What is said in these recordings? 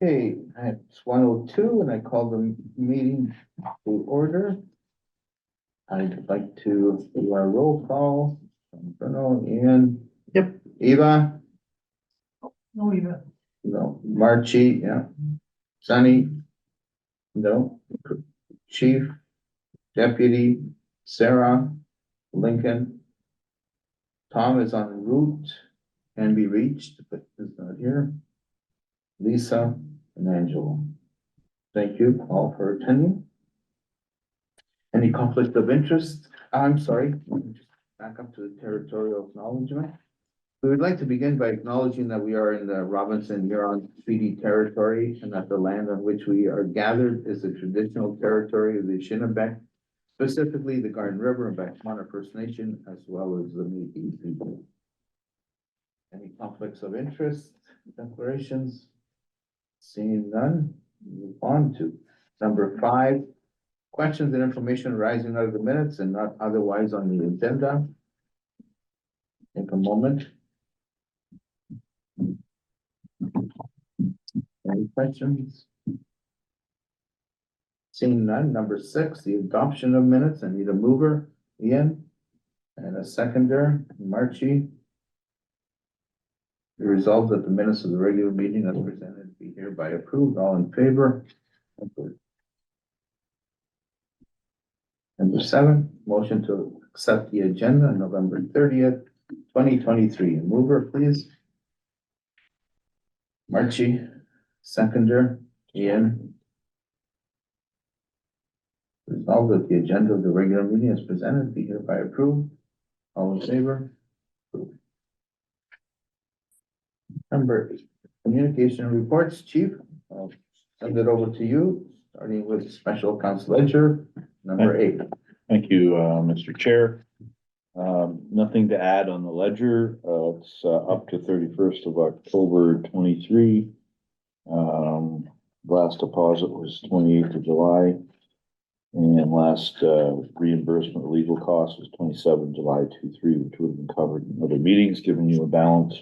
Okay, it's 1:02 and I call the meeting to order. I'd like to do our roll call. Bruno, Ian. Yep. Eva, No, even. no, Marchie, yeah. Sunny, no. Chief, Deputy, Sarah, Lincoln. Tom is en route, can be reached, but is not here. Lisa and Angela. Thank you all for attending. Any conflict of interest? I'm sorry, let me just back up to the territorial acknowledgement. We would like to begin by acknowledging that we are in the Robinson Huron Treaty Territory and that the land on which we are gathered is the traditional territory of the Shinnebec, specifically the Garden River and Beckmana First Nation, as well as the Métis people. Any conflicts of interest, declarations? Seeing none, move on to number 5. Questions and information arising out of the minutes and not otherwise on the agenda. Take a moment. Any questions? Seeing none, number 6, the adoption of minutes. I need a mover, Ian, and a seconder, Marchie. Be resolved that the minutes of the regular meeting as presented be hereby approved. All in favor? Number 7, motion to accept the agenda on November 30th, 2023. Mover, please. Marchie, seconder, Ian. Resolved that the agenda of the regular meeting as presented be hereby approved. All in favor? Approved. Number 8, communication reports. Chief, I'll send it over to you, starting with special council ledger, number 8. Thank you, Mr. Chair. Nothing to add on the ledger. It's up to 31st of October 23. Last deposit was 28th of July. And last reimbursement of legal costs was 27 July 23, which would have been covered in other meetings, giving you a balance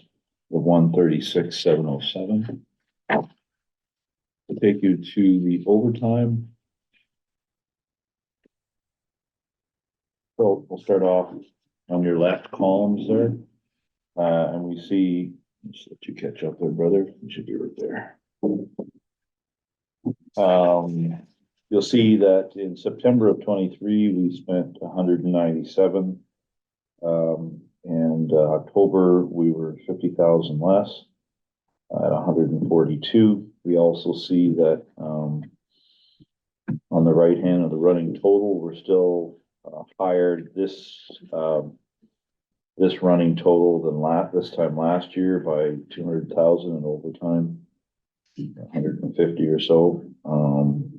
of 136,707. To take you to the overtime. So we'll start off on your left columns there. And we see, just let you catch up there, brother. You should be right there. You'll see that in September of 23, we spent 197. And October, we were 50,000 less at 142. We also see that on the right hand of the running total, we're still higher this running total than this time last year by 200,000 in overtime, 150 or so.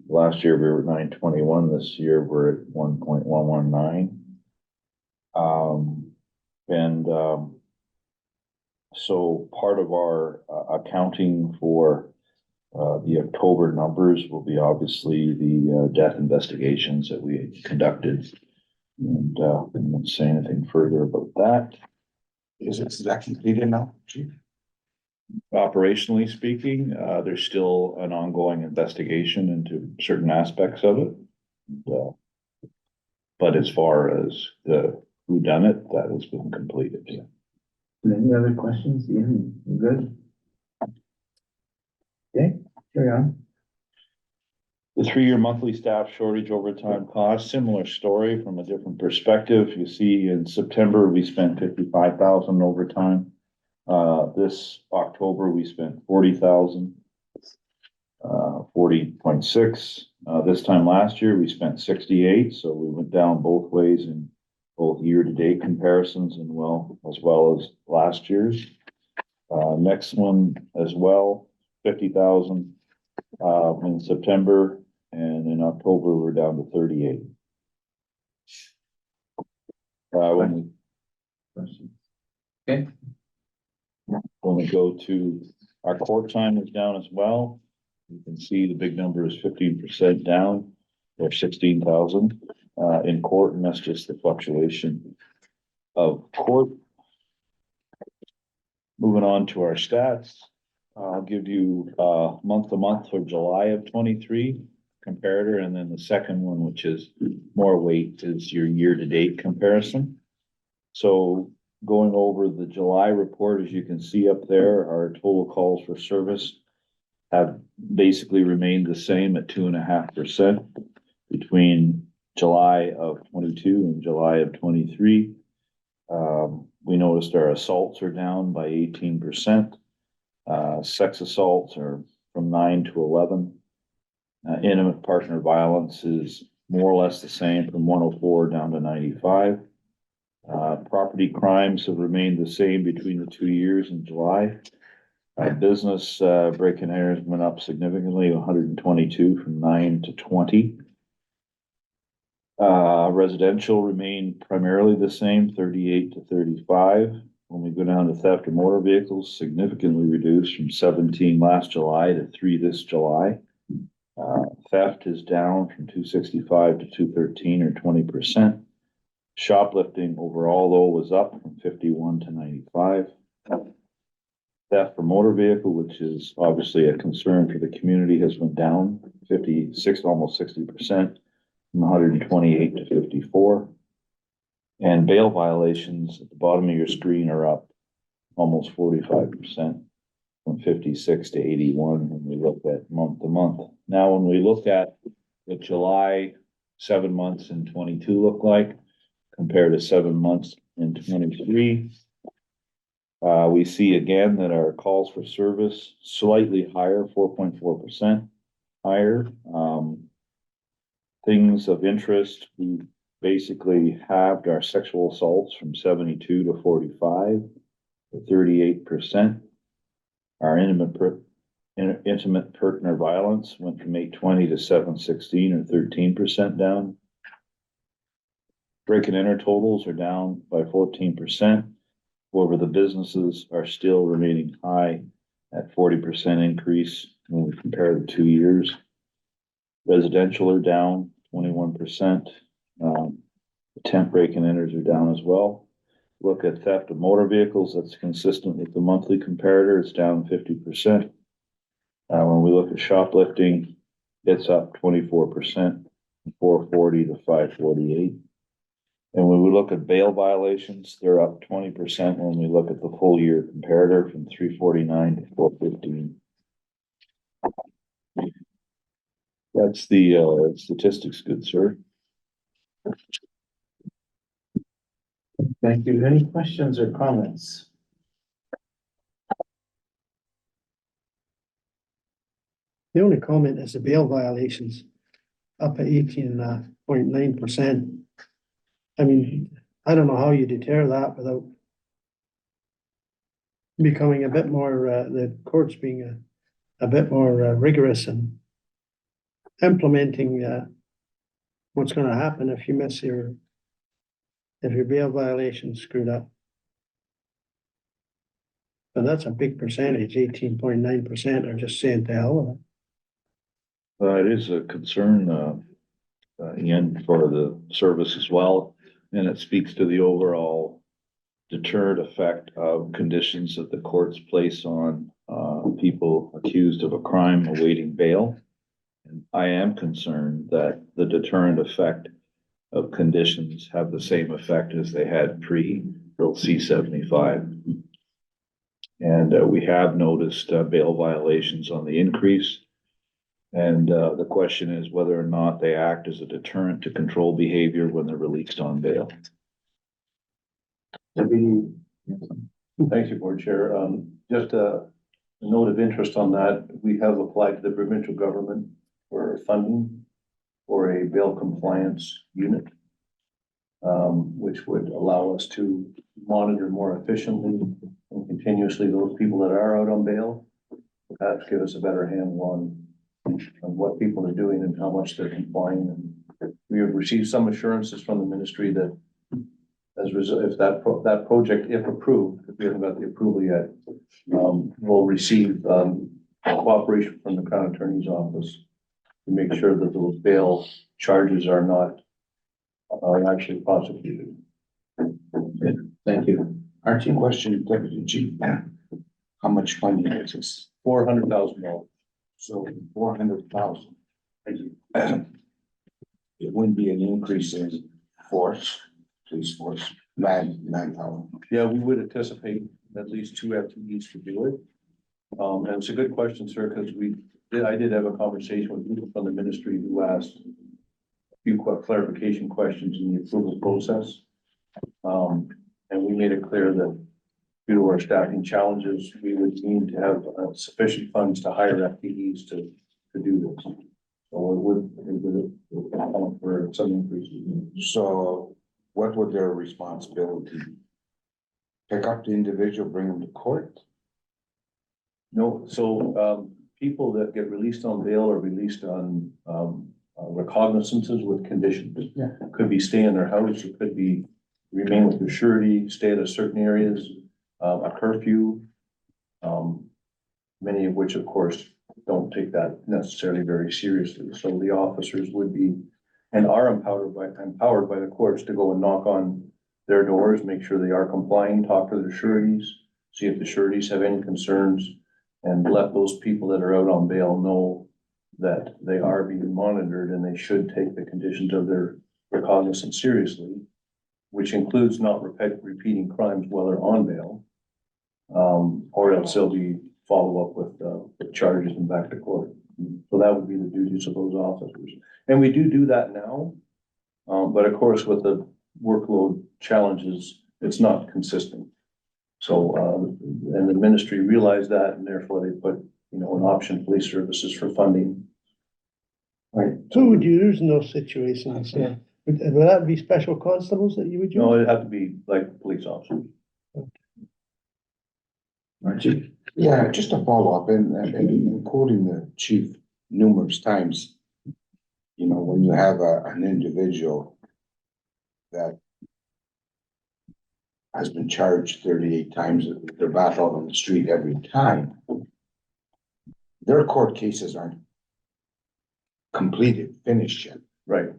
Last year we were at 921. This year we're at 1.119. So part of our accounting for the October numbers will be obviously the death investigations that we conducted. And I won't say anything further about that. Is that completed now, Chief? Operationally speaking, there's still an ongoing investigation into certain aspects of it. But as far as the who done it, that has been completed. Yeah. Any other questions? Ian, you good? Okay, carry on. The 3-year monthly staff shortage overtime cost, similar story from a different perspective. You see in September, we spent 55,000 overtime. This October, we spent 40,000, 40.6. This time last year, we spent 68. So we went down both ways in both year-to-date comparisons and as well as last year's. Next one as well, 50,000 in September, and in October we're down to 38. Okay. When we go to our court time is down as well. You can see the big number is 15% down, or 16,000 in court, and that's just the fluctuation of court. Moving on to our stats, I'll give you, month to month for July of 23 comparator, and then the second one, which is more weight, is your year-to-date comparison. So going over the July report, as you can see up there, our total calls for service have basically remained the same at 2.5% between July of 22 and July of 23. We noticed our assaults are down by 18%. Sex assaults are from 9 to 11. Intimate partner violence is more or less the same, from 104 down to 95. Property crimes have remained the same between the 2 years in July. Business break-in errors went up significantly, 122 from 9 to 20. Residential remained primarily the same, 38 to 35. When we go down to theft of motor vehicles, significantly reduced from 17 last July to 3 this July. Theft is down from 265 to 213, or 20%. Shoplifting overall, though, was up from 51 to 95. Theft for motor vehicle, which is obviously a concern for the community, has went down 56, almost 60%, from 128 to 54. And bail violations at the bottom of your screen are up almost 45%, from 56 to 81 when we look at month to month. Now, when we look at what July 7 months in 22 look like compared to 7 months in 23, we see again that our calls for service slightly higher, 4.4% higher. Things of interest, we basically halved our sexual assaults from 72 to 45, to 38%. Our intimate partner violence went from 820 to 716, or 13% down. Break and enter totals are down by 14%. However, the businesses are still remaining high at 40% increase when we compare the 2 years. Residential are down 21%. Temp break and enters are down as well. Look at theft of motor vehicles, that's consistent with the monthly comparator, it's down 50%. When we look at shoplifting, it's up 24%, from 440 to 548. And when we look at bail violations, they're up 20% when we look at the full year comparator, from 349 to 415. That's the statistics, good sir. Thank you. Any questions or comments? The only comment is the bail violations up at 18.9%. I mean, I don't know how you deter that without becoming a bit more, the courts being a bit more rigorous and implementing what's gonna happen if you miss if your bail violation screwed up. But that's a big percentage, 18.9% are just saying to hell with it. It is a concern, again, for the service as well, and it speaks to the overall deterrent effect of conditions that the courts place on people accused of a crime awaiting bail. And I am concerned that the deterrent effect of conditions have the same effect as they had pre-Bill C-75. And we have noticed bail violations on the increase. And the question is whether or not they act as a deterrent to control behavior when they're released on bail. Thank you, Board Chair. Just a note of interest on that, we have applied to the provincial government for funding for a bail compliance unit, which would allow us to monitor more efficiently and continuously those people that are out on bail, perhaps give us a better handle on what people are doing and how much they're complying. And we have received some assurances from the ministry that as a result, if that project, if approved, if we haven't got the approval yet, will receive cooperation from the Crown Attorney's Office to make sure that those bail charges are not actually prosecuted. Thank you. Archie? Question, Deputy Chief. How much funding is this? $400,000. So 400,000. It wouldn't be an increase in force, police force, manpower. Yeah, we would anticipate at least 2 FTEs to do it. And it's a good question, sir, because I did have a conversation with people from the ministry who asked a few clarification questions in the approval process. And we made it clear that due to our staffing challenges, we would need to have sufficient funds to hire FTEs to do this. So it would account for some increases. So what would their responsibility? Pick up the individual, bring them to court? No, so, people that get released on bail or released on, recognizances with conditions. Yeah. Could be stay in their house, it could be remain with their surety, stay at certain areas, a curfew. Many of which, of course, don't take that necessarily very seriously. So the officers would be, and are empowered by the courts to go and knock on their doors, make sure they are complying, talk to their sureties, see if the sureties have any concerns, and let those people that are out on bail know that they are being monitored and they should take the conditions of their recognizance seriously, which includes not repeating crimes while they're on bail. Or else they'll be follow up with charges and back to court. So that would be the duties of those officers. And we do that now. But of course, with the workload challenges, it's not consistent. So, and the ministry realized that, and therefore they put, an option police services for funding. Right. Who would you use in those situations? Would that be special constables that you would use? No, it'd have to be like police officers. Archie? Yeah, just a follow-up, and quoting the chief numerous times. When you have an individual that has been charged 38 times, they're back out on the street every time. Their court cases aren't completed, finished yet. Right.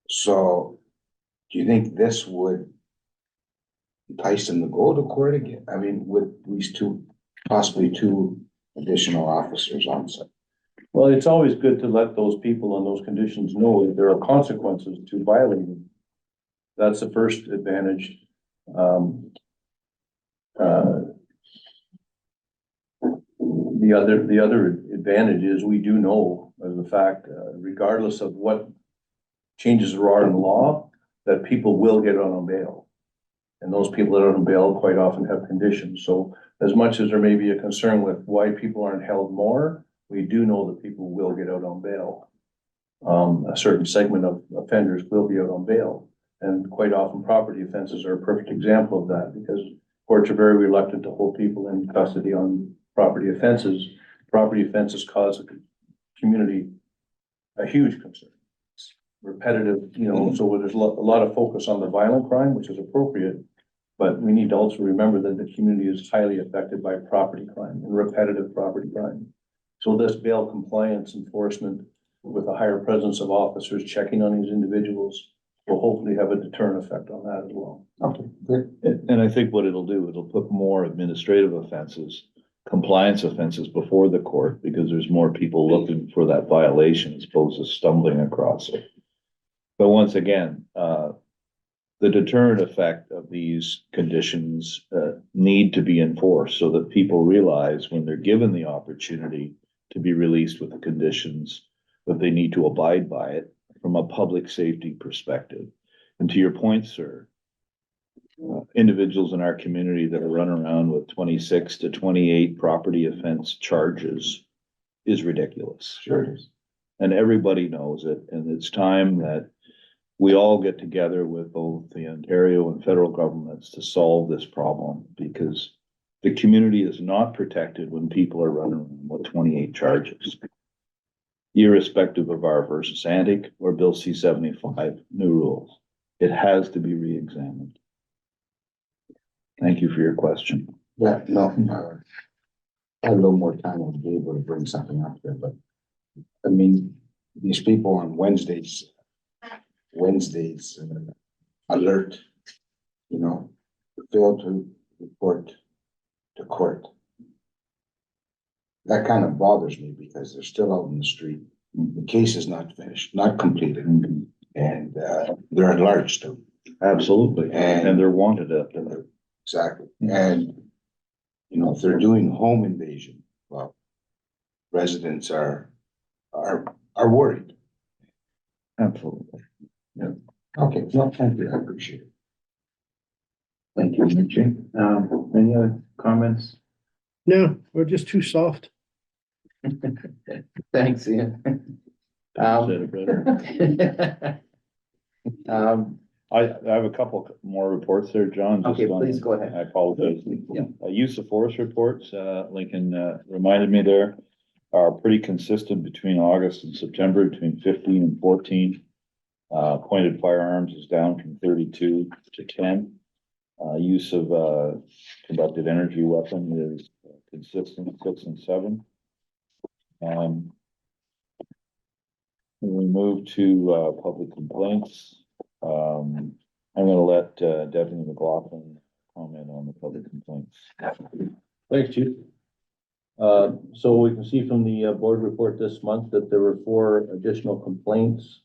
So do you think this would entice them to go to court again? I mean, with these possibly two additional officers on site? Well, it's always good to let those people on those conditions know that there are consequences to violating. That's the first advantage. The other advantage is we do know as a fact, regardless of what changes there are in the law, that people will get out on bail. And those people that are on bail quite often have conditions. So as much as there may be a concern with why people aren't held more, we do know that people will get out on bail. A certain segment of offenders will be out on bail. And quite often property offenses are a perfect example of that, because courts are very reluctant to hold people in custody on property offenses. Property offenses cause a community a huge concern. It's repetitive, so there's a lot of focus on the violent crime, which is appropriate. But we need to also remember that the community is highly affected by property crime and repetitive property crime. So this bail compliance enforcement with a higher presence of officers checking on these individuals will hopefully have a deterrent effect on that as well. Okay, good. And I think what it'll do, it'll put more administrative offenses, compliance offenses before the court, because there's more people looking for that violation as opposed to stumbling across it. But once again, the deterrent effect of these conditions need to be enforced so that people realize when they're given the opportunity to be released with the conditions that they need to abide by it from a public safety perspective. And to your point, sir, individuals in our community that are running around with 26 to 28 property offense charges is ridiculous. Sure it is. And everybody knows it. And it's time that we all get together with both the Ontario and federal governments to solve this problem, because the community is not protected when people are running around with 28 charges, irrespective of our versus antic or Bill C-75 new rules. It has to be re-examined. Thank you for your question. Yeah, no, I had a little more time, I'll be able to bring something up there, but I mean, these people on Wednesdays alert, fail to report to court. That kind of bothers me because they're still out in the street. The case is not finished, not completed, and they're at large still. Absolutely, And- and they're wanted up there. Exactly, and you know, if they're doing home invasion, well, residents are worried. Absolutely. Okay, well, thank you, I appreciate it. Thank you, Richie. Any other comments? No, we're just too soft. Thanks, Ian. Said it better. I have a couple more reports there, John. just Okay, on- please go ahead. I apologize. Yeah. Use of forest reports, Lincoln, reminded me there are pretty consistent between August and September, between 15 and 14. Pointed firearms is down from 32 to 10. Use of, conducted energy weapon is consistent, 6 and 7. When we move to, public complaints, I'm gonna let, Deputy McLaughlin comment on the public complaints. Thanks, Chief. So we can see from the board report this month that there were 4 additional complaints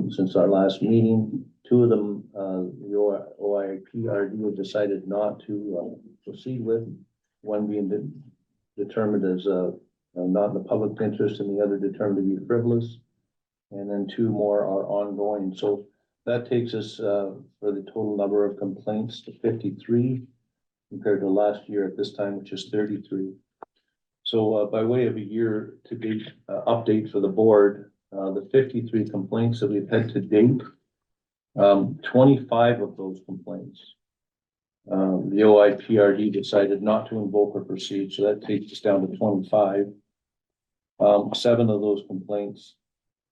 since our last meeting. 2 of them, the OIPRD have decided not to proceed with, one being determined as not in the public interest and the other determined to be frivolous. And then 2 more are ongoing. So that takes us for the total number of complaints to 53 compared to last year at this time, which is 33. So by way of a year to date update for the board, the 53 complaints that we've had to date, 25 of those complaints, the OIPRD decided not to invoke or proceed, so that takes us down to 25. 7 of those complaints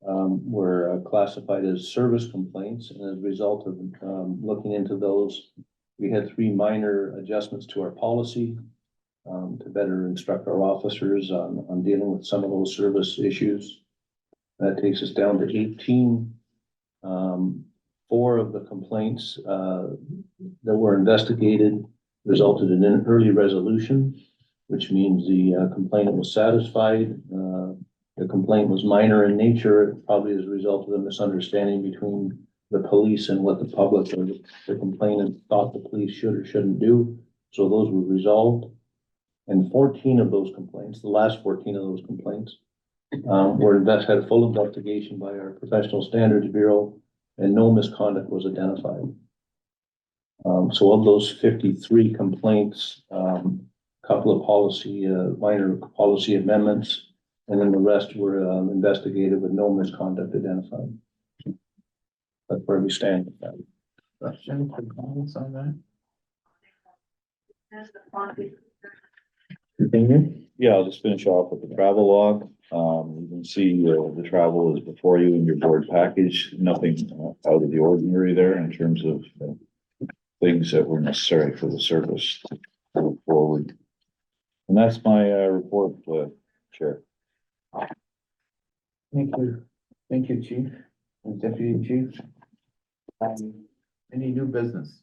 were classified as service complaints, and as a result of looking into those, we had 3 minor adjustments to our policy to better instruct our officers on dealing with some of those service issues. That takes us down to 18. 4 of the complaints that were investigated resulted in an early resolution, which means the complainant was satisfied. The complaint was minor in nature, probably as a result of a misunderstanding between the police and what the public or the complainant thought the police should or shouldn't do. So those were resolved. And 14 of those complaints, the last 14 of those complaints, had a full investigation by our Professional Standards Bureau, and no misconduct was identified. So of those 53 complaints, couple of minor policy amendments, and then the rest were investigated with no misconduct identified. That's where we stand with that. Questions or comments on that? Continue. Yeah, I'll just finish off with the travel log. You can see the travel is before you in your board package. Nothing out of the ordinary there in terms of things that were necessary for the service to move forward. And that's my report, Chair. Thank you. Thank you, Chief and Deputy Chief. Any new business?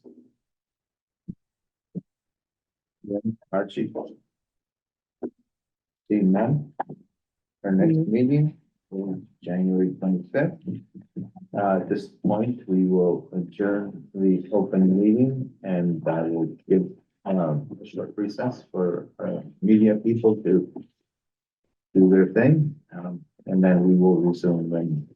Archie? Seeing none. Our next meeting, is January 25th. At this point, we will adjourn the open meeting, and I will give a short recess for media people to do their thing, and then we will resume when